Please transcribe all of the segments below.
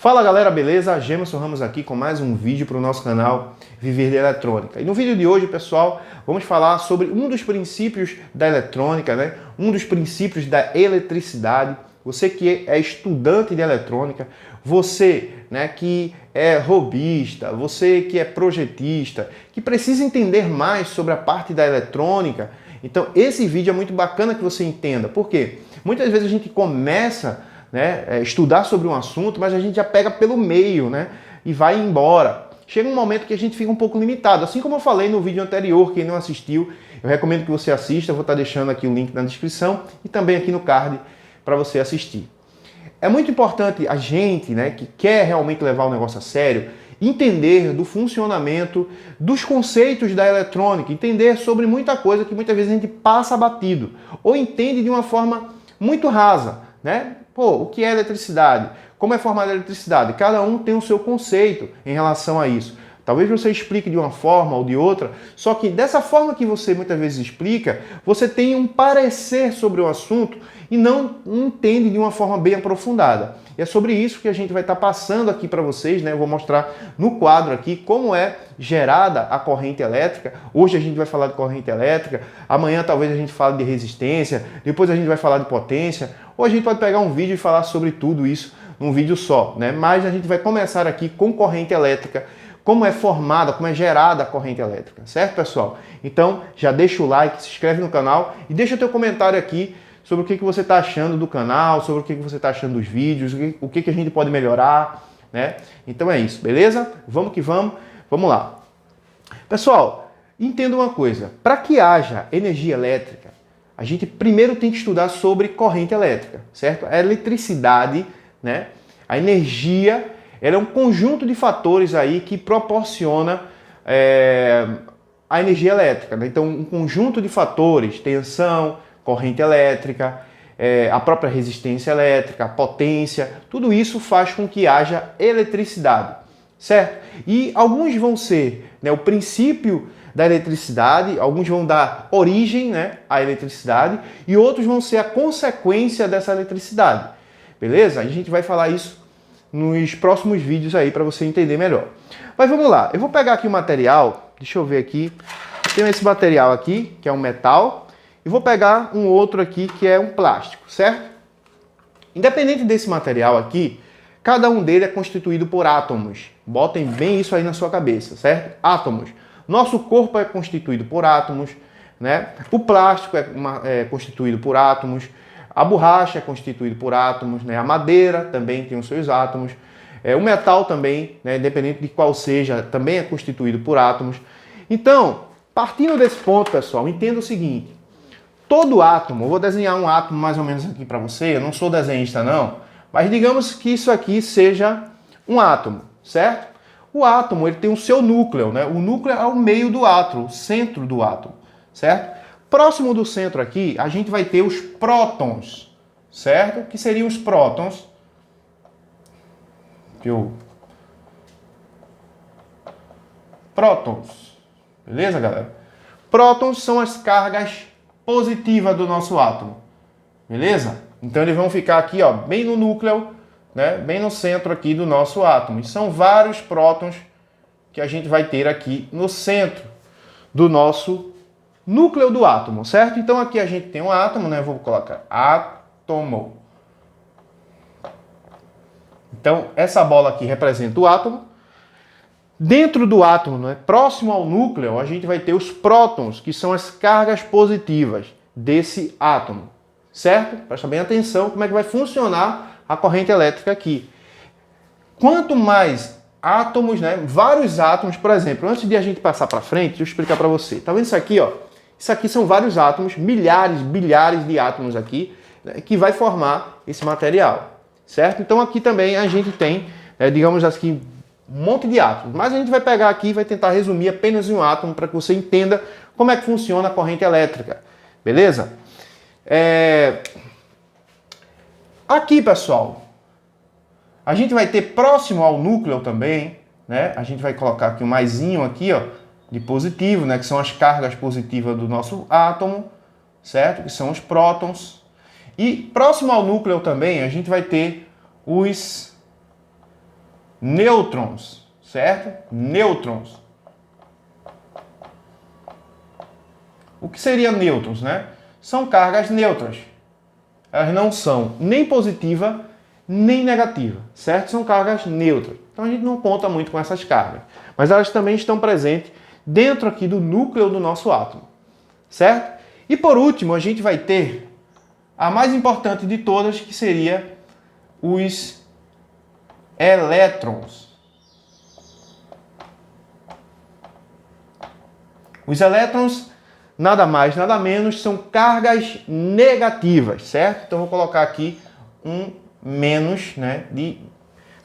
Fala galera, beleza? Gemerson Ramos aqui com mais um vídeo para o nosso canal Viver de Eletrônica. E no vídeo de hoje, pessoal, vamos falar sobre um dos princípios da eletrônica, né? Um dos princípios da eletricidade. Você que é estudante de eletrônica, você, né, que é robista, você que é projetista, que precisa entender mais sobre a parte da eletrônica. Então esse vídeo é muito bacana que você entenda. Por quê? Muitas vezes a gente começa estudar sobre um assunto, mas a gente já pega pelo meio, né? E vai embora. Chega um momento que a gente fica um pouco limitado. Assim como eu falei no vídeo anterior, quem não assistiu, eu recomendo que você assista. Eu vou estar deixando aqui o link na descrição e também aqui no card para você assistir. É muito importante a gente, né, que quer realmente levar o negócio a sério, entender do funcionamento, dos conceitos da eletrônica, entender sobre muita coisa que muitas vezes a gente passa batido ou entende de uma forma muito rasa, né? Pô, o que é eletricidade? Como é formada a eletricidade? Cada um tem o seu conceito em relação a isso. Talvez você explique de uma forma ou de outra, só que dessa forma que você muitas vezes explica, você tem um parecer sobre o assunto e não entende de uma forma bem aprofundada. E é sobre isso que a gente vai estar passando aqui para vocês, né? Eu vou mostrar no quadro aqui como é gerada a corrente elétrica. Hoje a gente vai falar de corrente elétrica, amanhã talvez a gente fale de resistência, depois a gente vai falar de potência, ou a gente pode pegar um vídeo e falar sobre tudo isso num vídeo só, né? Mas a gente vai começar aqui com corrente elétrica, como é formada, como é gerada a corrente elétrica, certo, pessoal? Então, já deixa o like, se inscreve no canal e deixa o teu comentário aqui sobre o que você está achando do canal, sobre o que você está achando dos vídeos, o que a gente pode melhorar, né? Então é isso, beleza? Vamos que vamos, vamos lá. Pessoal, entenda uma coisa, para que haja energia elétrica, a gente primeiro tem que estudar sobre corrente elétrica, certo? A eletricidade, né? A energia, ela é um conjunto de fatores aí que proporciona a energia elétrica, né? Então, um conjunto de fatores, tensão, corrente elétrica, a própria resistência elétrica, a potência, tudo isso faz com que haja eletricidade, certo? E alguns vão ser, né, o princípio da eletricidade, alguns vão dar origem, né, à eletricidade e outros vão ser a consequência dessa eletricidade, beleza? A gente vai falar isso nos próximos vídeos aí para você entender melhor. Mas vamos lá, eu vou pegar aqui o material, deixa eu ver aqui, tem esse material aqui, que é um metal, e vou pegar um outro aqui que é um plástico, certo? Independente desse material aqui, cada um dele é constituído por átomos. Botem bem isso aí na sua cabeça, certo? Átomos. Nosso corpo é constituído por átomos, né? O plástico é constituído por átomos, a borracha é constituído por átomos, né? A madeira também tem os seus átomos, o metal também, né? Independente de qual seja, também é constituído por átomos. Então, partindo desse ponto, pessoal, entenda o seguinte: todo átomo, eu vou desenhar um átomo mais ou menos aqui para você, eu não sou desenhista não, mas digamos que isso aqui seja um átomo, certo? O átomo, ele tem o seu núcleo, né? O núcleo é o meio do átomo, o centro do átomo, certo? Próximo do centro aqui, a gente vai ter os prótons, certo? Que seriam os prótons. Prótons, beleza, galera? Prótons são as cargas positivas do nosso átomo, beleza? Então eles vão ficar aqui, ó, bem no núcleo, né? Bem no centro aqui do nosso átomo. E são vários prótons que a gente vai ter aqui no centro do nosso núcleo do átomo, certo? Então aqui a gente tem um átomo, né? Eu vou colocar átomo. Então essa bola aqui representa o átomo. Dentro do átomo, né, próximo ao núcleo, a gente vai ter os prótons, que são as cargas positivas desse átomo, certo? Presta bem atenção como é que vai funcionar a corrente elétrica aqui. Quanto mais átomos, né, vários átomos, por exemplo, antes de a gente passar para frente, deixa eu explicar para você. Tá vendo isso aqui, ó? Isso aqui são vários átomos, milhares, bilhares de átomos aqui, né, que vai formar esse material, certo? Então aqui também a gente tem, digamos assim, um monte de átomos, mas a gente vai pegar aqui e vai tentar resumir apenas em um átomo para que você entenda como é que funciona a corrente elétrica, beleza? Aqui, pessoal, a gente vai ter próximo ao núcleo também, né? A gente vai colocar aqui um maisinho aqui, ó, de positivo, né? Que são as cargas positivas do nosso átomo, certo? Que são os prótons. E próximo ao núcleo também a gente vai ter os nêutrons, certo? Nêutrons. O que seria nêutrons, né? São cargas neutras. Elas não são nem positiva nem negativa, certo? São cargas neutras. Então a gente não conta muito com essas cargas. Mas elas também estão presentes dentro aqui do núcleo do nosso átomo, certo? E por último, a gente vai ter a mais importante de todas, que seria os elétrons. Os elétrons, nada mais, nada menos, são cargas negativas, certo? Então, vou colocar aqui um menos, né, de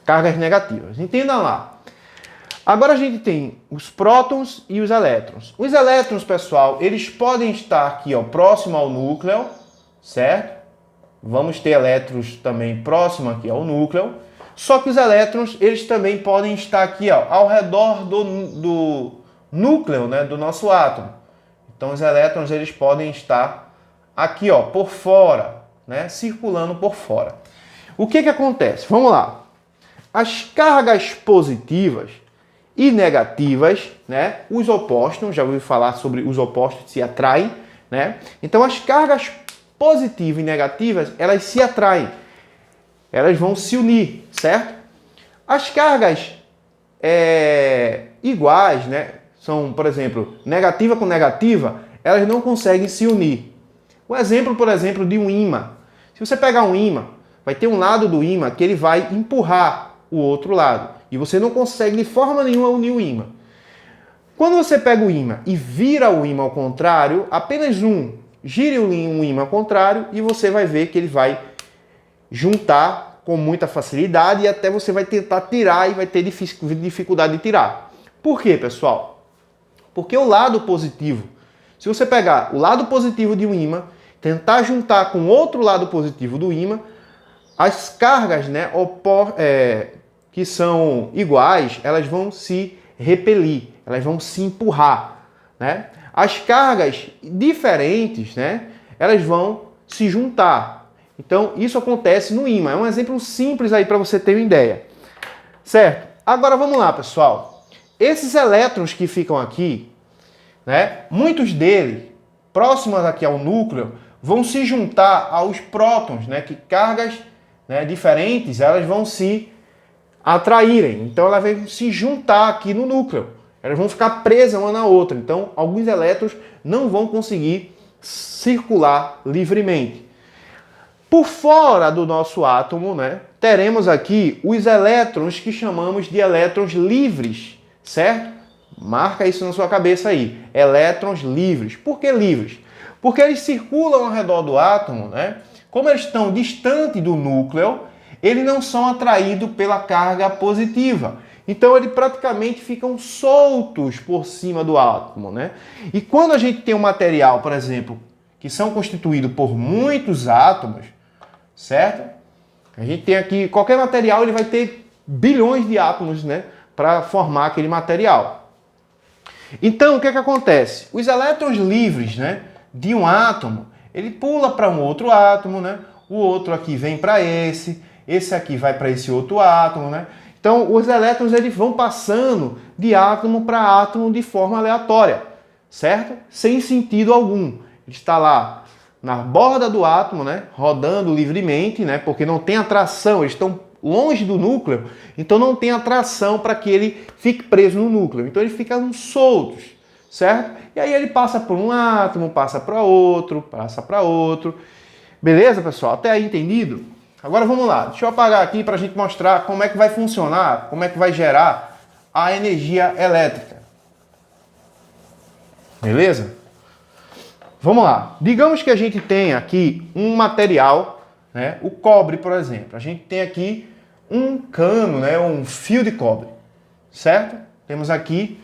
cargas negativas. Entenda lá. Agora a gente tem os prótons e os elétrons. Os elétrons, pessoal, eles podem estar aqui, ó, próximo ao núcleo, certo? Vamos ter elétrons também próximo aqui ao núcleo. Só que os elétrons, eles também podem estar aqui, ó, ao redor do núcleo, né, do nosso átomo. Então os elétrons, eles podem estar aqui, ó, por fora, né, circulando por fora. O que que acontece? Vamos lá. As cargas positivas e negativas, né, os opostos, já ouvi falar sobre os opostos se atraem, né? Então as cargas positivas e negativas, elas se atraem. Elas vão se unir, certo? As cargas iguais, né, são, por exemplo, negativa com negativa, elas não conseguem se unir. Um exemplo, por exemplo, de um ímã. Se você pegar um ímã, vai ter um lado do ímã que ele vai empurrar o outro lado. E você não consegue de forma nenhuma unir o ímã. Quando você pega o ímã e vira o ímã ao contrário, apenas gire o ímã ao contrário e você vai ver que ele vai juntar com muita facilidade e até você vai tentar tirar e vai ter dificuldade de tirar. Por quê, pessoal? Porque o lado positivo, se você pegar o lado positivo de um ímã, tentar juntar com outro lado positivo do ímã, as cargas, né, que são iguais, elas vão se repelir, elas vão se empurrar, né? As cargas diferentes, né, elas vão se juntar. Então, isso acontece no ímã. É um exemplo simples aí para você ter uma ideia. Certo? Agora vamos lá, pessoal. Esses elétrons que ficam aqui, né, muitos deles, próximos aqui ao núcleo, vão se juntar aos prótons, né, que cargas, né, diferentes, elas vão se atraírem. Então, elas vão se juntar aqui no núcleo. Elas vão ficar presas uma na outra. Então, alguns elétrons não vão conseguir circular livremente. Por fora do nosso átomo, né, teremos aqui os elétrons que chamamos de elétrons livres, certo? Marca isso na sua cabeça aí. Elétrons livres. Por que livres? Porque eles circulam ao redor do átomo, né? Como eles estão distantes do núcleo, eles não são atraídos pela carga positiva. Então, eles praticamente ficam soltos por cima do átomo, né? E quando a gente tem um material, por exemplo, que são constituídos por muitos átomos, certo? A gente tem aqui, qualquer material, ele vai ter bilhões de átomos, né, para formar aquele material. Então, o que é que acontece? Os elétrons livres, né, de um átomo, ele pula para um outro átomo, né? O outro aqui vem para esse aqui vai para esse outro átomo, né? Então, os elétrons, eles vão passando de átomo para átomo de forma aleatória, certo? Sem sentido algum. Ele está lá na borda do átomo, né, rodando livremente, né, porque não tem atração, eles estão longe do núcleo, então não tem atração para que ele fique preso no núcleo. Então eles ficam soltos, certo? E aí ele passa por um átomo, passa para outro, Beleza, pessoal? Até aí entendido? Agora vamos lá. Deixa eu apagar aqui para a gente mostrar como é que vai funcionar, como é que vai gerar a energia elétrica. Beleza? Vamos lá. Digamos que a gente tem aqui um material, né, o cobre, por exemplo. A gente tem aqui um cano, né, um fio de cobre, certo? Temos aqui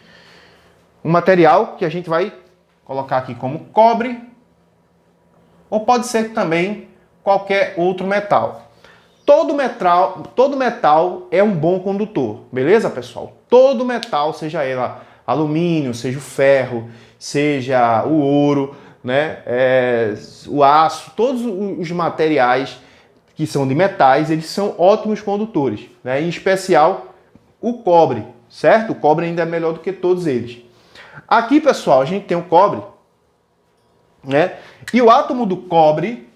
um material que a gente vai colocar aqui como cobre, ou pode ser também qualquer outro metal. Todo metal é um bom condutor, beleza, pessoal? Todo metal, seja ele alumínio, seja o ferro, seja o ouro, né, o aço, todos os materiais que são de metais, eles são ótimos condutores, né, em especial o cobre, certo? O cobre ainda é melhor do que todos eles. Aqui, pessoal, a gente tem o cobre, né? E o átomo do cobre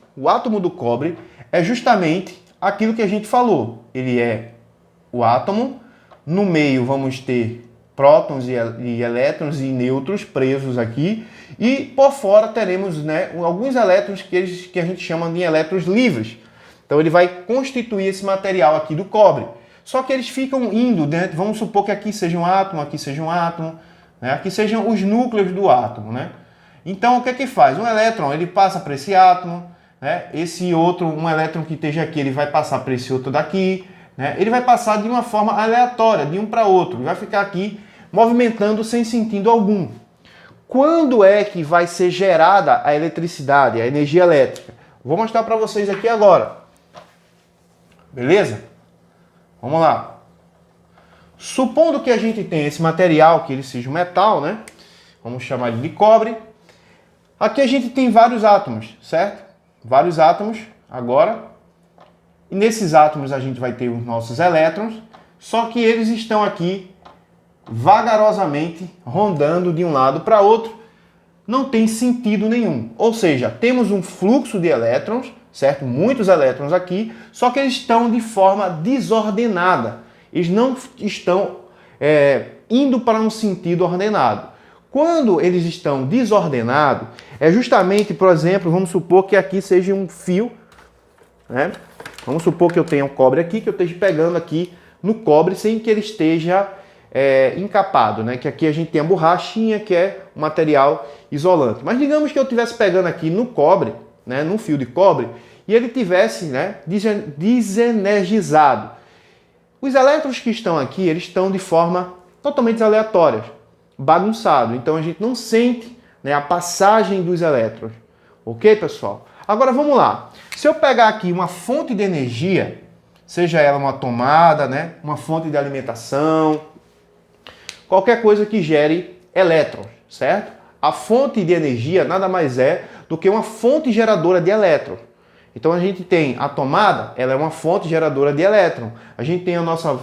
é justamente aquilo que a gente falou. Ele é o átomo, no meio vamos ter prótons e elétrons e nêutrons presos aqui, e por fora teremos, né, alguns elétrons que a gente chama de elétrons livres. Então ele vai constituir esse material aqui do cobre. Só que eles ficam indo dentro, vamos supor que aqui seja um átomo, né, aqui sejam os núcleos do átomo, né? Então o que é que faz? Um elétron, ele passa para esse átomo, né? Esse outro, um elétron que esteja aqui, ele vai passar para esse outro daqui, né? Ele vai passar de uma forma aleatória, de um para outro, ele vai ficar aqui movimentando sem sentido algum. Quando é que vai ser gerada a eletricidade, a energia elétrica? Vou mostrar para vocês aqui agora. Beleza? Vamos lá. Supondo que a gente tenha esse material, que ele seja um metal, né? Vamos chamar ele de cobre. Aqui a gente tem vários átomos, certo? Vários átomos agora. E nesses átomos a gente vai ter os nossos elétrons, só que eles estão aqui vagarosamente rondando de um lado para outro, não tem sentido nenhum. Ou seja, temos um fluxo de elétrons, certo? Muitos elétrons aqui, só que eles estão de forma desordenada. Eles não estão indo para um sentido ordenado. Quando eles estão desordenados, é justamente, por exemplo, vamos supor que aqui seja um fio, né? Vamos supor que eu tenha um cobre aqui, que eu esteja pegando aqui no cobre sem que ele esteja encapado, né? Que aqui a gente tem a borrachinha, que é um material isolante. Mas digamos que eu estivesse pegando aqui no cobre, né? Num fio de cobre, e ele tivesse, né, desenergizado. Os elétrons que estão aqui, eles estão de forma totalmente aleatória, bagunçado. Então a gente não sente, né, a passagem dos elétrons. Ok, pessoal? Agora vamos lá. Se eu pegar aqui uma fonte de energia, seja ela uma tomada, né, uma fonte de alimentação, qualquer coisa que gere elétrons, certo? A fonte de energia nada mais é do que uma fonte geradora de elétrons. Então a gente tem a tomada, ela é uma fonte geradora de elétrons. A gente tem a nossa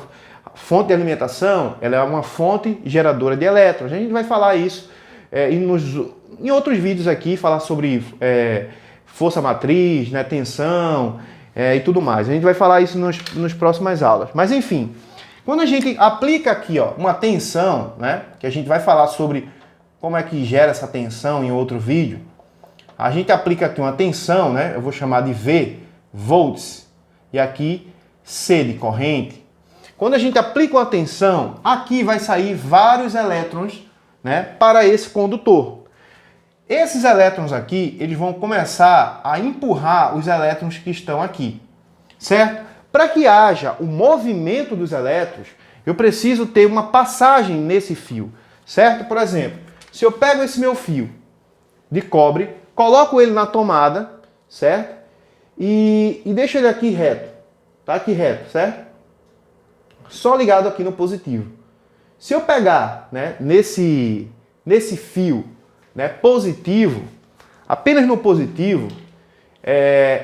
fonte de alimentação, ela é uma fonte geradora de elétrons. A gente vai falar isso em outros vídeos aqui, falar sobre força matriz, né, tensão e tudo mais. A gente vai falar isso nas próximas aulas. Mas enfim, quando a gente aplica aqui, ó, uma tensão, né, que a gente vai falar sobre como é que gera essa tensão em outro vídeo, a gente aplica aqui uma tensão, né, eu vou chamar de V, volts, e aqui C de corrente. Quando a gente aplica uma tensão, aqui vai sair vários elétrons, né, para esse condutor. Esses elétrons aqui, eles vão começar a empurrar os elétrons que estão aqui, certo? Para que haja o movimento dos elétrons, eu preciso ter uma passagem nesse fio, certo? Por exemplo, se eu pego esse meu fio de cobre, coloco ele na tomada, certo? E deixo ele aqui reto, tá aqui reto, certo? Só ligado aqui no positivo. Se eu pegar, né, nesse fio, né, positivo, apenas no positivo,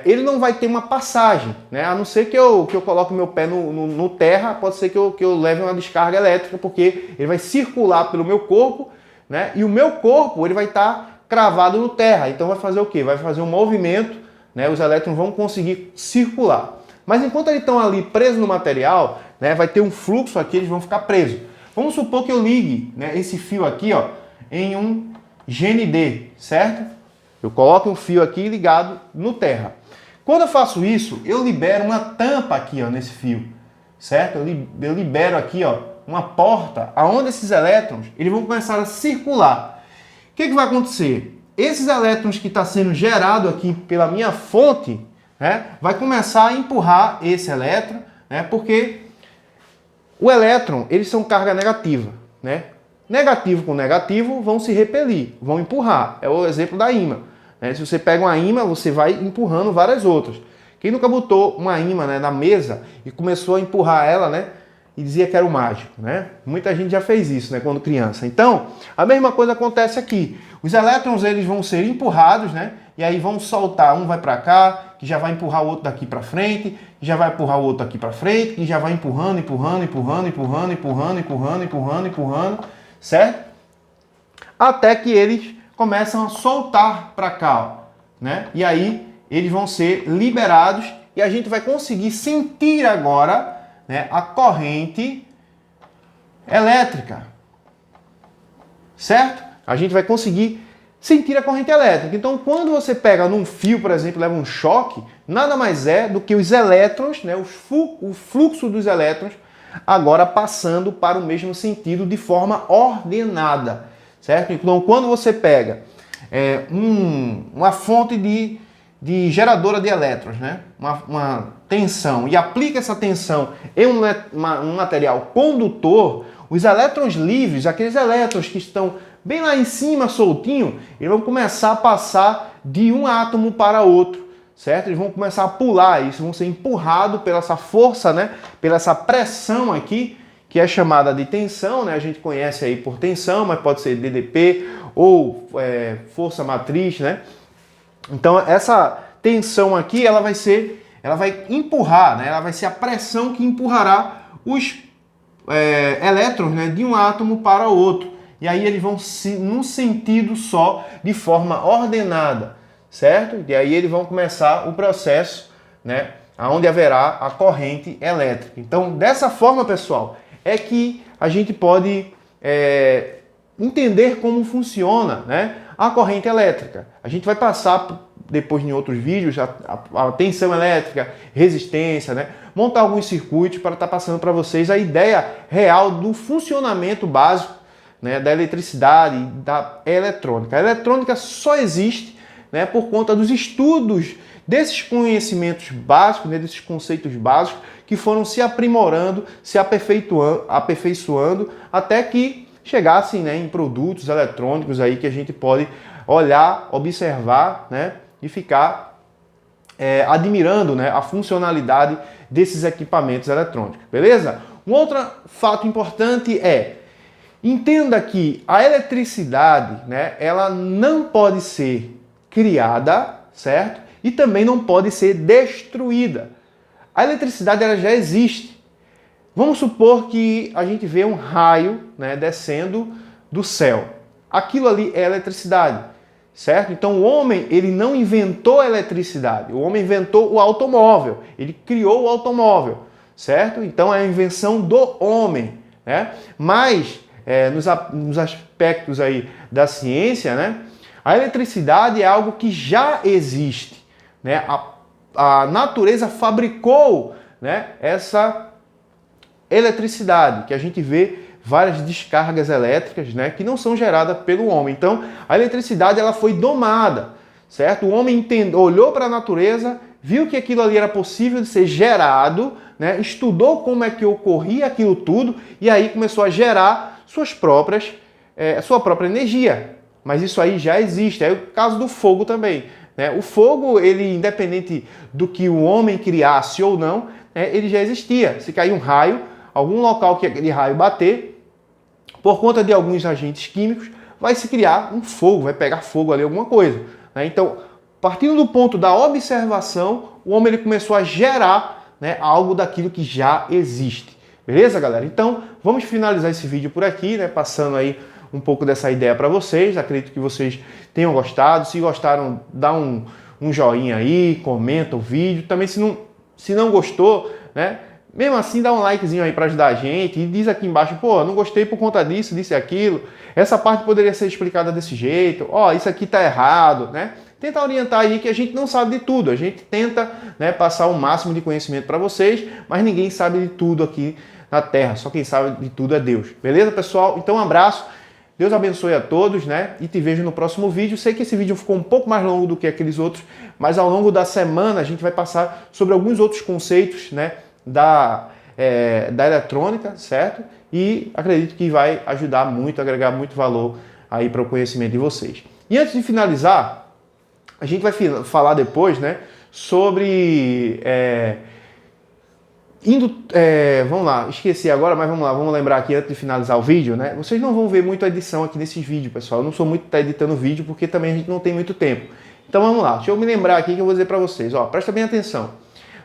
ele não vai ter uma passagem, né? A não ser que eu coloque meu pé no terra, pode ser que eu leve uma descarga elétrica, porque ele vai circular pelo meu corpo, né? E o meu corpo ele vai estar cravado no terra, então vai fazer o quê? Vai fazer um movimento, né? Os elétrons vão conseguir circular. Mas enquanto eles estão ali presos no material, né, vai ter um fluxo aqui, eles vão ficar presos. Vamos supor que eu ligue, né, esse fio aqui, ó, em um GND, certo? Eu coloco um fio aqui ligado no terra. Quando eu faço isso, eu libero uma tampa aqui, ó, nesse fio, certo? Eu libero aqui, ó, uma porta aonde esses elétrons eles vão começar a circular. O que vai acontecer? Esses elétrons que está sendo gerado aqui pela minha fonte, né, vai começar a empurrar esse elétron, né, porque o elétron, eles são carga negativa, né? Negativo com negativo vão se repelir, vão empurrar. É o exemplo da ímã, né? Se você pega uma ímã, você vai empurrando várias outras. Quem nunca botou uma ímã, né, na mesa e começou a empurrar ela, né, e dizia que era o mágico, né? Muita gente já fez isso, né, quando criança. Então, a mesma coisa acontece aqui. Os elétrons eles vão ser empurrados, né, e aí vão soltar, um vai para cá, que já vai empurrar o outro daqui para frente, que já vai empurrar o outro aqui para frente, que já vai empurrando, empurrando, certo? Até que eles começam a soltar para cá, ó, né? E aí eles vão ser liberados e a gente vai conseguir sentir agora, né, a corrente elétrica, certo? A gente vai conseguir sentir a corrente elétrica. Então, quando você pega num fio, por exemplo, leva um choque, nada mais é do que os elétrons, né, o fluxo dos elétrons, agora passando para o mesmo sentido de forma ordenada, certo? Então, quando você pega uma fonte de geradora de elétrons, né, uma tensão, e aplica essa tensão em um material condutor, os elétrons livres, aqueles elétrons que estão bem lá em cima, soltinho, eles vão começar a passar de um átomo para outro, certo? Eles vão começar a pular, isso vão ser empurrados pela essa força, né? Pela essa pressão aqui, que é chamada de tensão, né? A gente conhece aí por tensão, mas pode ser DDP ou força matriz, né? Então essa tensão aqui, ela vai empurrar, né? Ela vai ser a pressão que empurrará os elétrons, né, de um átomo para o outro. E aí eles vão num sentido só, de forma ordenada, certo? E aí eles vão começar o processo, né, onde haverá a corrente elétrica. Então, dessa forma, pessoal, é que a gente pode entender como funciona, né, a corrente elétrica. A gente vai passar depois em outros vídeos a tensão elétrica, resistência, né, montar alguns circuitos para estar passando para vocês a ideia real do funcionamento básico, né, da eletricidade e da eletrônica. A eletrônica só existe, né, por conta dos estudos desses conhecimentos básicos, né, desses conceitos básicos que foram se aprimorando, se aperfeiçoando até que chegassem, né, em produtos eletrônicos aí que a gente pode olhar, observar, né, e ficar admirando, né, a funcionalidade desses equipamentos eletrônicos, beleza? Um outro fato importante entenda que a eletricidade, né, ela não pode ser criada, certo? E também não pode ser destruída. A eletricidade ela já existe. Vamos supor que a gente vê um raio, né, descendo do céu. Aquilo ali é eletricidade, certo? Então o homem, ele não inventou a eletricidade. O homem inventou o automóvel. Ele criou o automóvel, certo? Então é a invenção do homem, né? Mas nos aspectos aí da ciência, né, a eletricidade é algo que já existe, né? A natureza fabricou, né, essa eletricidade, que a gente vê várias descargas elétricas, né, que não são geradas pelo homem. Então, a eletricidade ela foi domada, certo? O homem olhou para a natureza, viu que aquilo ali era possível de ser gerado, né, estudou como é que ocorria aquilo tudo e aí começou a gerar sua própria energia. Mas isso aí já existe. É o caso do fogo também, né? O fogo, ele, independente do que o homem criasse ou não, ele já existia. Se cair um raio, algum local que aquele raio bater, por conta de alguns agentes químicos, vai se criar um fogo, vai pegar fogo ali, alguma coisa, né? Então, partindo do ponto da observação, o homem ele começou a gerar, né, algo daquilo que já existe. Beleza, galera? Então, vamos finalizar esse vídeo por aqui, né? Passando aí um pouco dessa ideia para vocês. Acredito que vocês tenham gostado. Se gostaram, dá um joinha aí, comenta o vídeo. Também, se não gostou, né? Mesmo assim, dá um likezinho aí para ajudar a gente. E diz aqui embaixo, pô, não gostei por conta disso, disso e aquilo. Essa parte poderia ser explicada desse jeito. Ó, isso aqui tá errado, né? Tenta orientar aí que a gente não sabe de tudo. A gente tenta, né, passar o máximo de conhecimento para vocês, mas ninguém sabe de tudo aqui na Terra. Só quem sabe de tudo é Deus. Beleza, pessoal? Então, um abraço. Deus abençoe a todos, né? E te vejo no próximo vídeo. Sei que esse vídeo ficou um pouco mais longo do que aqueles outros, mas ao longo da semana a gente vai passar sobre alguns outros conceitos, né, da eletrônica, certo? E acredito que vai ajudar muito, agregar muito valor aí para o conhecimento de vocês. E antes de finalizar, a gente vai falar depois, né, sobre vamos lá, esqueci agora, mas vamos lá, vamos lembrar aqui antes de finalizar o vídeo, né? Vocês não vão ver muito a edição aqui nesse vídeo, pessoal. Eu não sou muito editando vídeo porque também a gente não tem muito tempo. Então vamos lá, deixa eu me lembrar aqui que eu vou dizer para vocês. Ó, presta bem atenção.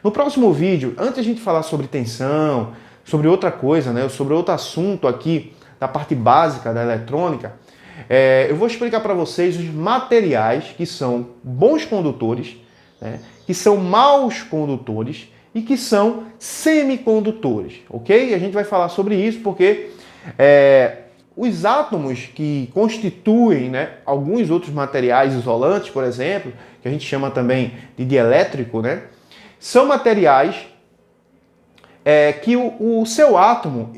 No próximo vídeo, antes de a gente falar sobre tensão, sobre outra coisa, né, sobre outro assunto aqui da parte básica da eletrônica, eu vou explicar para vocês os materiais que são bons condutores, né, que são maus condutores e que são semicondutores, ok? A gente vai falar sobre isso porque os átomos que constituem, né, alguns outros materiais isolantes, por exemplo, que a gente chama também de dielétrico, né, são materiais que o seu átomo,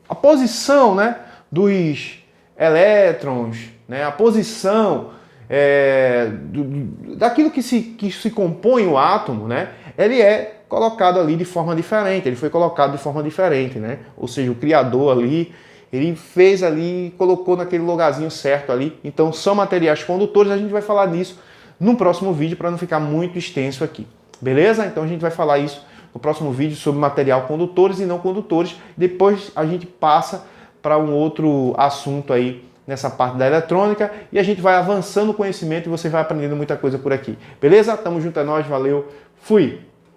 a posição, né, dos elétrons, né, a posição daquilo que se compõe o átomo, né, ele é colocado ali de forma diferente, ele foi colocado de forma diferente, né? Ou seja, o criador ali, ele fez ali, colocou naquele lugarzinho certo ali. Então são materiais condutores, a gente vai falar disso no próximo vídeo para não ficar muito extenso aqui. Beleza? Então a gente vai falar isso no próximo vídeo sobre material condutores e não condutores. Depois a gente passa para um outro assunto aí nessa parte da eletrônica e a gente vai avançando o conhecimento e você vai aprendendo muita coisa por aqui. Beleza? Tamo junto, é nóis, valeu, fui!